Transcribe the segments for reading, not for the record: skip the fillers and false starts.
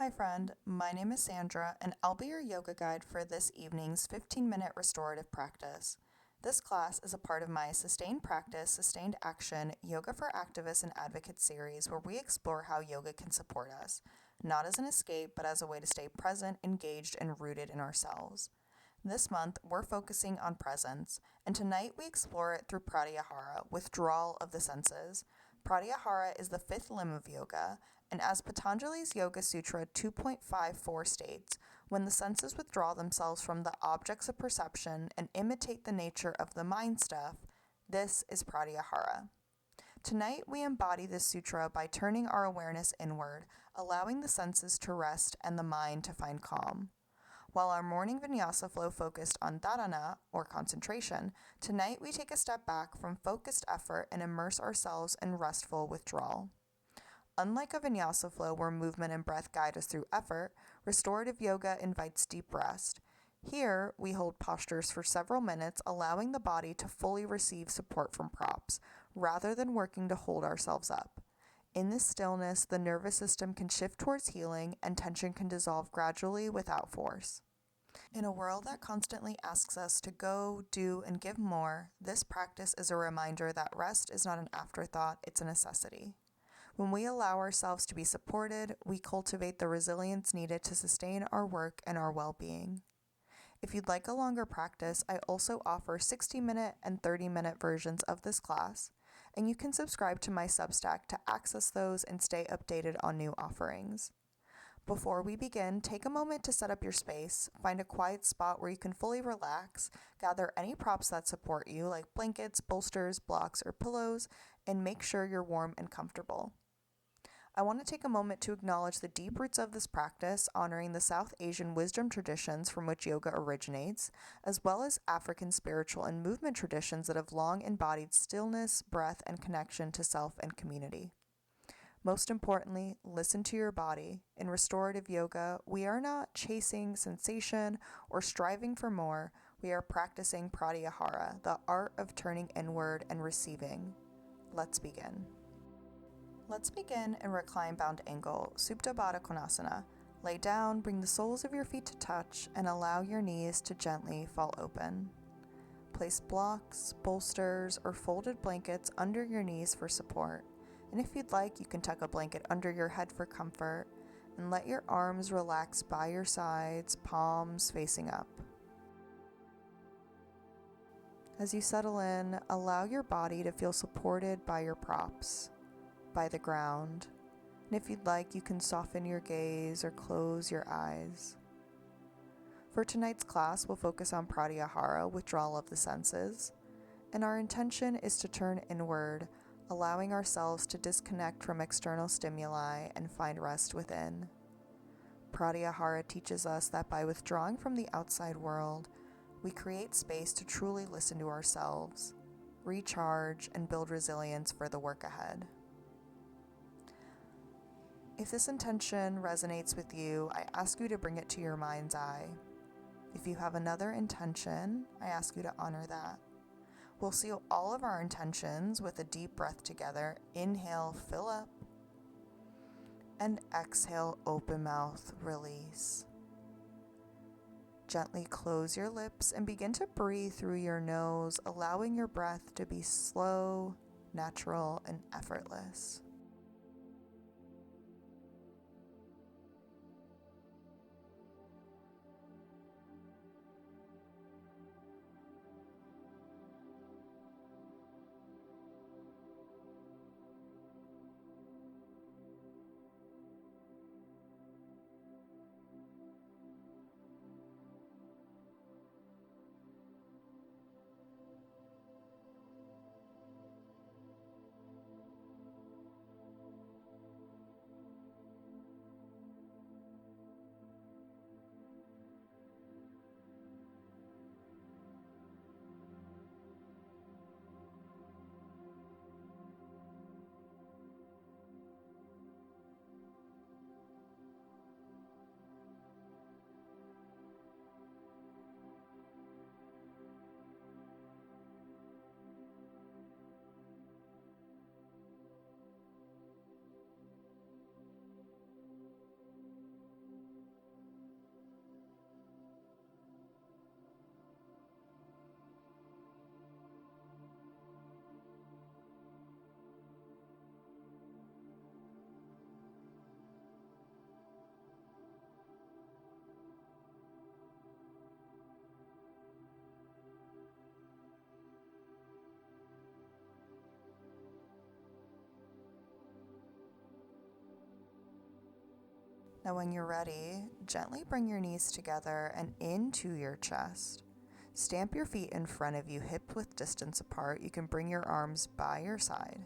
Hi friend, my name is Sandra and I'll be your yoga guide for this evening's 15-minute restorative practice. This class is a part of my Sustained Practice, Sustained Action Yoga for Activists and Advocates series where we explore how yoga can support us, not as an escape but as a way to stay present, engaged, and rooted in ourselves. This month, we're focusing on presence, and tonight we explore it through Pratyahara, withdrawal of the senses. Pratyahara is the fifth limb of yoga, and as Patanjali's Yoga Sutra 2.54 states, when the senses withdraw themselves from the objects of perception and imitate the nature of the mind stuff, this is Pratyahara. Tonight, we embody this sutra by turning our awareness inward, allowing the senses to rest and the mind to find calm. While our morning vinyasa flow focused on dharana, or concentration, tonight we take a step back from focused effort and immerse ourselves in restful withdrawal. Unlike a vinyasa flow where movement and breath guide us through effort, restorative yoga invites deep rest. Here, we hold postures for several minutes, allowing the body to fully receive support from props, rather than working to hold ourselves up. In this stillness, the nervous system can shift towards healing and tension can dissolve gradually without force. In a world that constantly asks us to go, do, and give more, this practice is a reminder that rest is not an afterthought, it's a necessity. When we allow ourselves to be supported, we cultivate the resilience needed to sustain our work and our well-being. If you'd like a longer practice, I also offer 60-minute and 30-minute versions of this class, and you can subscribe to my Substack to access those and stay updated on new offerings. Before we begin, take a moment to set up your space, find a quiet spot where you can fully relax, gather any props that support you like blankets, bolsters, blocks, or pillows, and make sure you're warm and comfortable. I want to take a moment to acknowledge the deep roots of this practice, honoring the South Asian wisdom traditions from which yoga originates, as well as African spiritual and movement traditions that have long embodied stillness, breath, and connection to self and community. Most importantly, listen to your body. In restorative yoga, we are not chasing sensation or striving for more. We are practicing Pratyahara, the art of turning inward and receiving. Let's begin. Let's begin in reclined bound angle, Supta Baddha Konasana. Lay down, bring the soles of your feet to touch, and allow your knees to gently fall open. Place blocks, bolsters, or folded blankets under your knees for support. And if you'd like, you can tuck a blanket under your head for comfort, and let your arms relax by your sides, palms facing up. As you settle in, allow your body to feel supported by your props, by the ground, and if you'd like, you can soften your gaze or close your eyes. For tonight's class, we'll focus on Pratyahara, withdrawal of the senses, and our intention is to turn inward, allowing ourselves to disconnect from external stimuli and find rest within. Pratyahara teaches us that by withdrawing from the outside world, we create space to truly listen to ourselves, recharge, and build resilience for the work ahead. If this intention resonates with you, I ask you to bring it to your mind's eye. If you have another intention, I ask you to honor that. We'll seal all of our intentions with a deep breath together. Inhale, fill up, and exhale, open mouth, release. Gently close your lips and begin to breathe through your nose, allowing your breath to be slow, natural, and effortless. Now when you're ready, gently bring your knees together and into your chest. Stamp your feet in front of you, hip width distance apart. You can bring your arms by your side.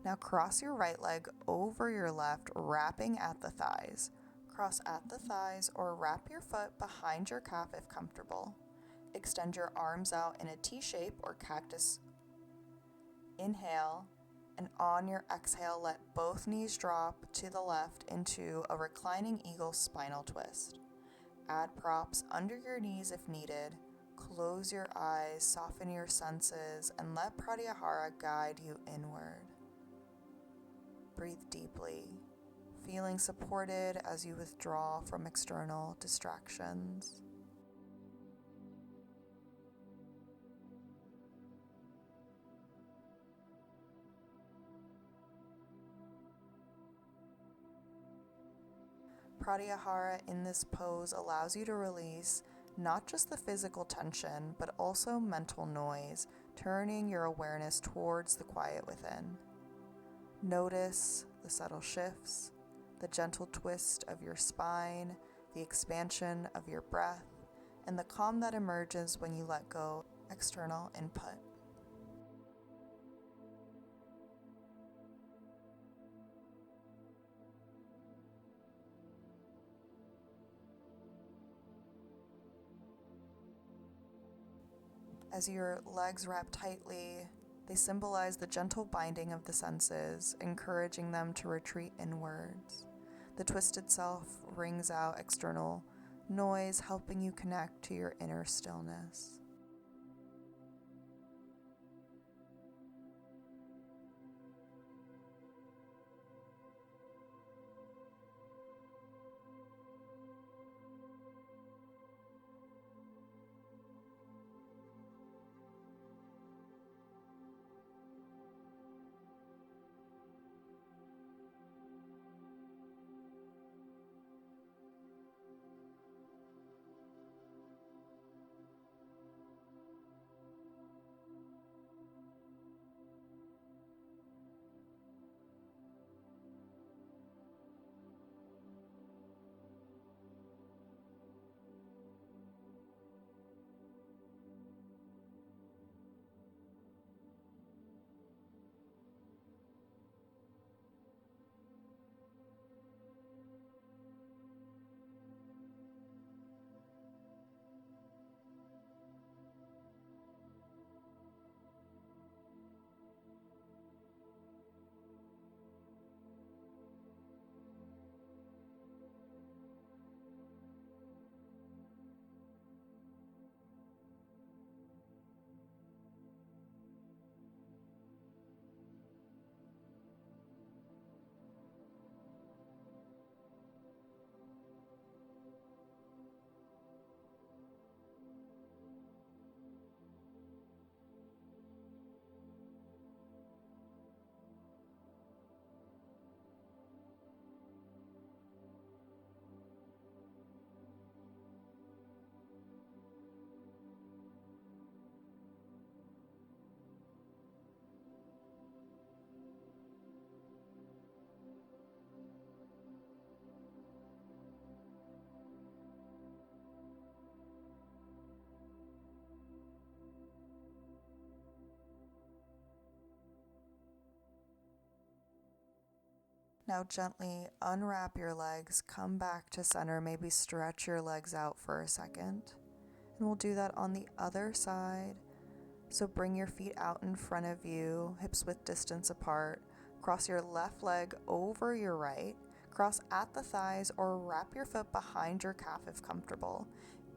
Now cross your right leg over your left, wrapping at the thighs. Cross at the thighs or wrap your foot behind your calf if comfortable. Extend your arms out in a T shape or cactus. Inhale, and on your exhale, let both knees drop to the left into a reclining eagle spinal twist. Add props under your knees if needed. Close your eyes, soften your senses, and let Pratyahara guide you inward. Breathe deeply, feeling supported as you withdraw from external distractions. Pratyahara in this pose allows you to release not just the physical tension, but also mental noise, turning your awareness towards the quiet within. Notice the subtle shifts, the gentle twist of your spine, the expansion of your breath, and the calm that emerges when you let go of external input. As your legs wrap tightly, they symbolize the gentle binding of the senses, encouraging them to retreat inwards. The twist itself rings out external noise, helping you connect to your inner stillness. Now gently unwrap your legs, come back to center, maybe stretch your legs out for a second. And we'll do that on the other side. So bring your feet out in front of you, hips width distance apart. Cross your left leg over your right. Cross at the thighs or wrap your foot behind your calf if comfortable.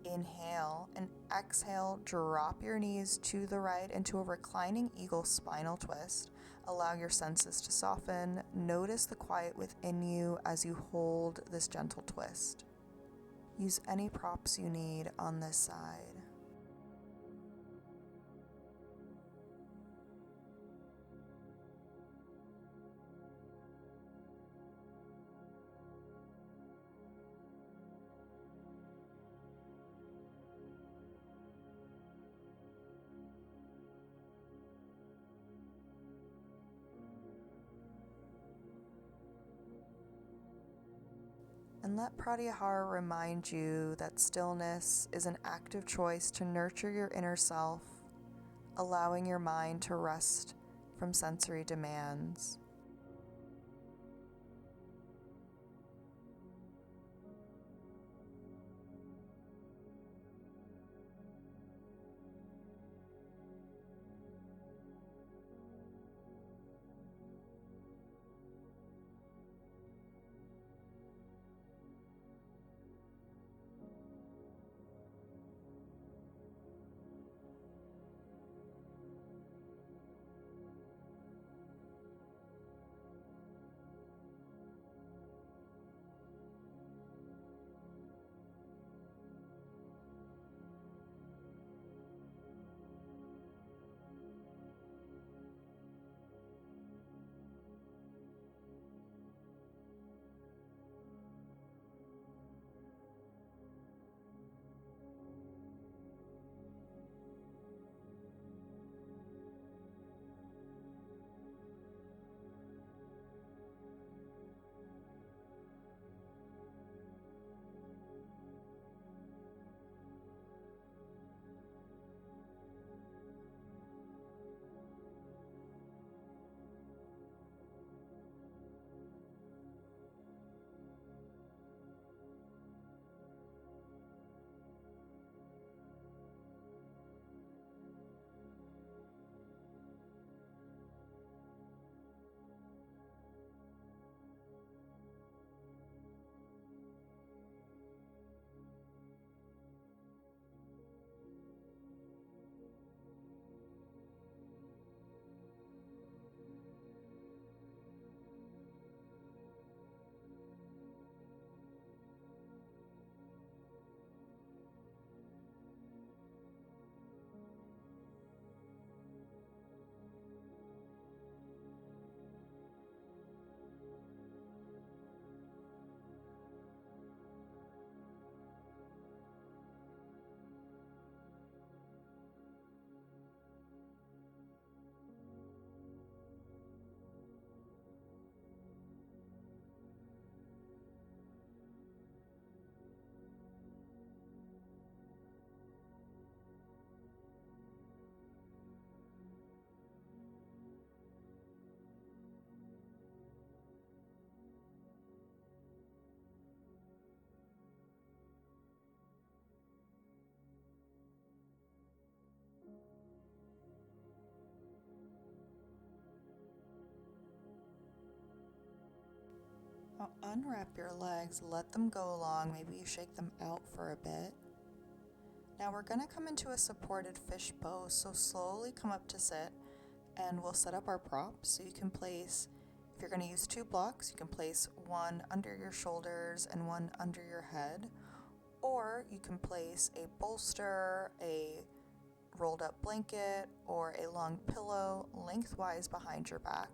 Inhale and exhale, drop your knees to the right into a reclining eagle spinal twist. Allow your senses to soften. Notice the quiet within you as you hold this gentle twist. Use any props you need on this side. And let Pratyahara remind you that stillness is an active choice to nurture your inner self, allowing your mind to rest from sensory demands. Now unwrap your legs, let them go along, maybe you shake them out for a bit. Now we're going to come into a supported fish pose, so slowly come up to sit, and we'll set up our props. So you can place, if you're going to use 2 blocks, you can place one under your shoulders and one under your head, or you can place a bolster, a rolled up blanket, or a long pillow lengthwise behind your back.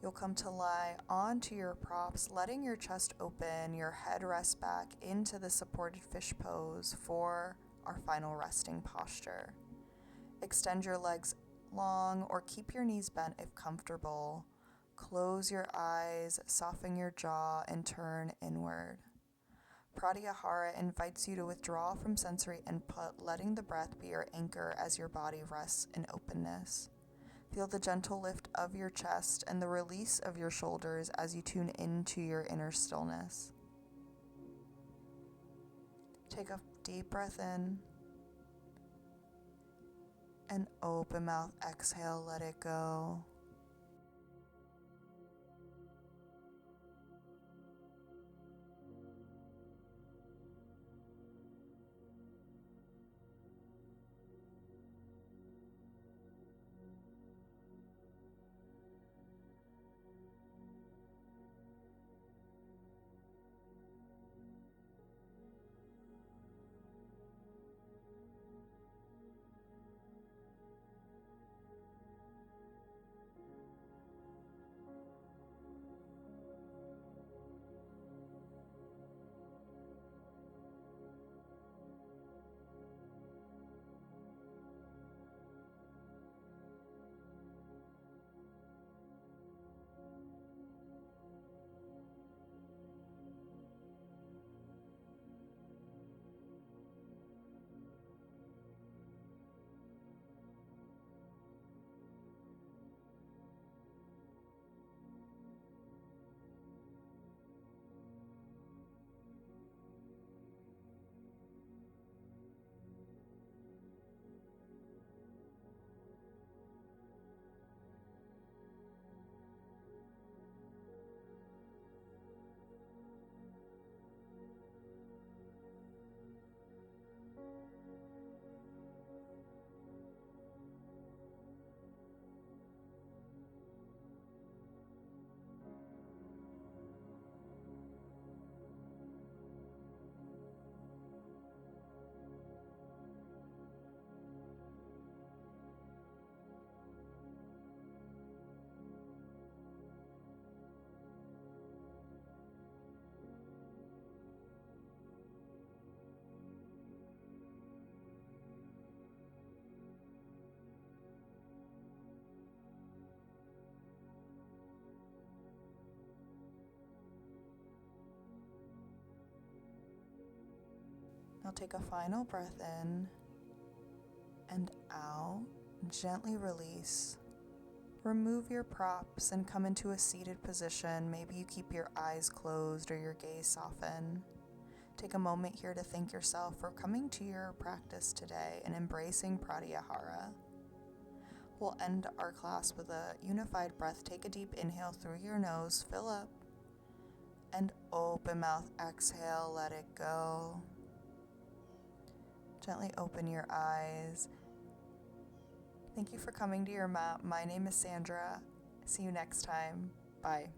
You'll come to lie onto your props, letting your chest open, your head rest back into the supported fish pose for our final resting posture. Extend your legs long or keep your knees bent if comfortable. Close your eyes, soften your jaw, and turn inward. Pratyahara invites you to withdraw from sensory input, letting the breath be your anchor as your body rests in openness. Feel the gentle lift of your chest and the release of your shoulders as you tune into your inner stillness. Take a deep breath in and open mouth exhale, let it go. Now take a final breath in and out. Gently release. Remove your props and come into a seated position. Maybe you keep your eyes closed or your gaze softened. Take a moment here to thank yourself for coming to your practice today and embracing Pratyahara. We'll end our class with a unified breath. Take a deep inhale through your nose, fill up, and open mouth, exhale, let it go. Gently open your eyes. Thank you for coming to your mat. My name is Sandra. See you next time. Bye.